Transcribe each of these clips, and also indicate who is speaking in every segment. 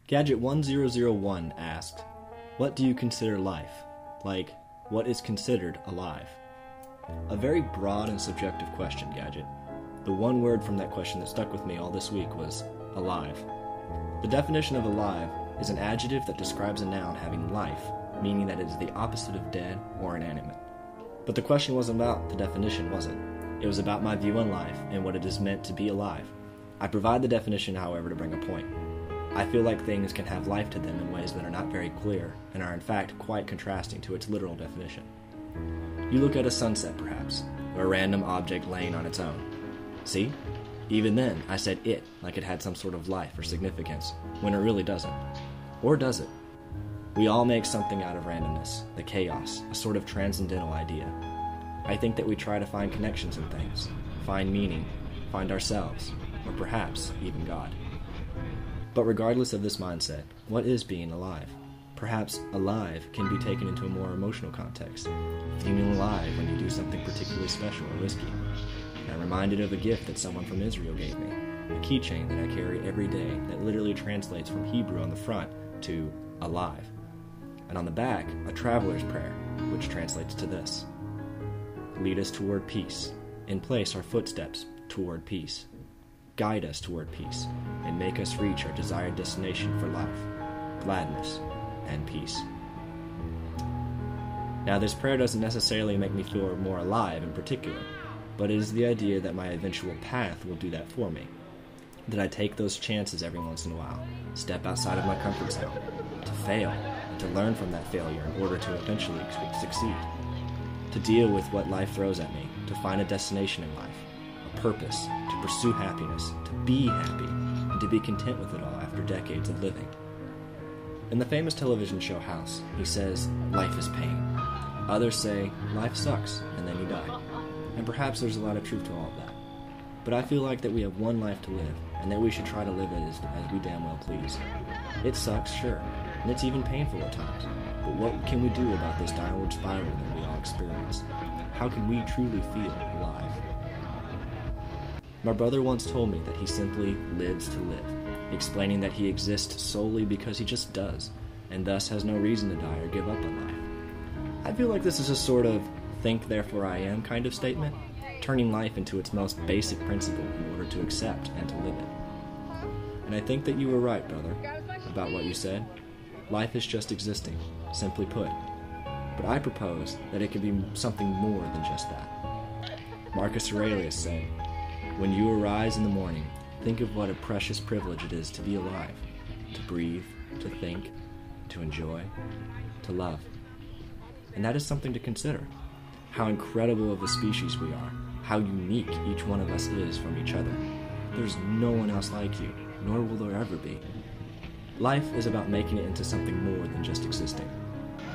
Speaker 1: Gadget1001 asked, "What do you consider life? Like, what is considered alive?" A very broad and subjective question, Gadget. The one word from that question that stuck with me all this week was alive. The definition of alive is an adjective that describes a noun having life, meaning that it is the opposite of dead or inanimate. But the question wasn't about the definition, was it? It was about my view on life and what it is meant to be alive. I provide the definition, however, to bring a point. I feel like things can have life to them in ways that are not very clear and are in fact quite contrasting to its literal definition. You look at a sunset, perhaps, or a random object laying on its own. See? Even then, I said it like it had some sort of life or significance, when it really doesn't. Or does it? We all make something out of randomness, the chaos, a sort of transcendental idea. I think that we try to find connections in things, find meaning, find ourselves, or perhaps even God. But regardless of this mindset, what is being alive? Perhaps alive can be taken into a more emotional context, feeling alive when you do something particularly special or risky. I'm reminded of a gift that someone from Israel gave me, a keychain that I carry every day that literally translates from Hebrew on the front to alive, and on the back, a traveler's prayer, which translates to this: lead us toward peace, and place our footsteps toward peace. Guide us toward peace, and make us reach our desired destination for life, gladness, and peace. Now, this prayer doesn't necessarily make me feel more alive in particular, but it is the idea that my eventual path will do that for me. That I take those chances every once in a while, step outside of my comfort zone, to fail, and to learn from that failure in order to eventually succeed. To deal with what life throws at me, to find a destination in life, a purpose, to pursue happiness, to be happy, and to be content with it all after decades of living. In the famous television show House, he says, "Life is pain." Others say, "Life sucks, and then you die." And perhaps there's a lot of truth to all of that. But I feel like that we have one life to live, and that we should try to live it as we damn well please. It sucks, sure, and it's even painful at times. But what can we do about this downward spiral that we all experience? How can we truly feel alive? My brother once told me that he simply lives to live, explaining that he exists solely because he just does, and thus has no reason to die or give up on life. I feel like this is a sort of think therefore I am kind of statement, turning life into its most basic principle in order to accept and to live it. And I think that you were right, brother, about what you said. Life is just existing, simply put. But I propose that it can be something more than just that. Marcus Aurelius said, "When you arise in the morning, think of what a precious privilege it is to be alive, to breathe, to think, to enjoy, to love." And that is something to consider. How incredible of a species we are, how unique each one of us is from each other. There's no one else like you, nor will there ever be. Life is about making it into something more than just existing.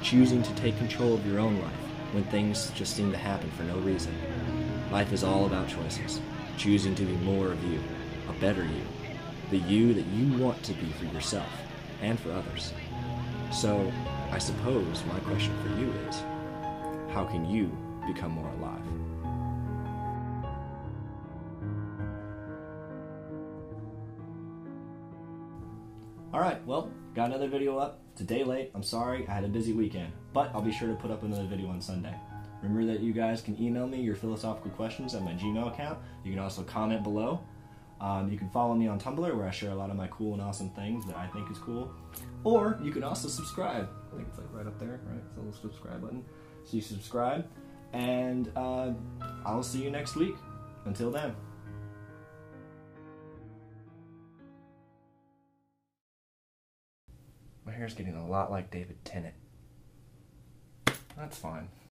Speaker 1: Choosing to take control of your own life when things just seem to happen for no reason. Life is all about choices. Choosing to be more of you, a better you, the you that you want to be for yourself and for others. So, I suppose my question for you is, how can you become more alive? Alright, well, got another video up. It's a day late, I'm sorry, I had a busy weekend, but I'll be sure to put up another video on Sunday. Remember that you guys can email me your philosophical questions at my Gmail account. You can also comment below. You can follow me on Tumblr, where I share a lot of my cool and awesome things that I think is cool. Or you can also subscribe. I think it's like right up there, right? It's a little subscribe button. So you subscribe, and I'll see you next week. Until then. My hair's getting a lot like David Tennant. That's fine.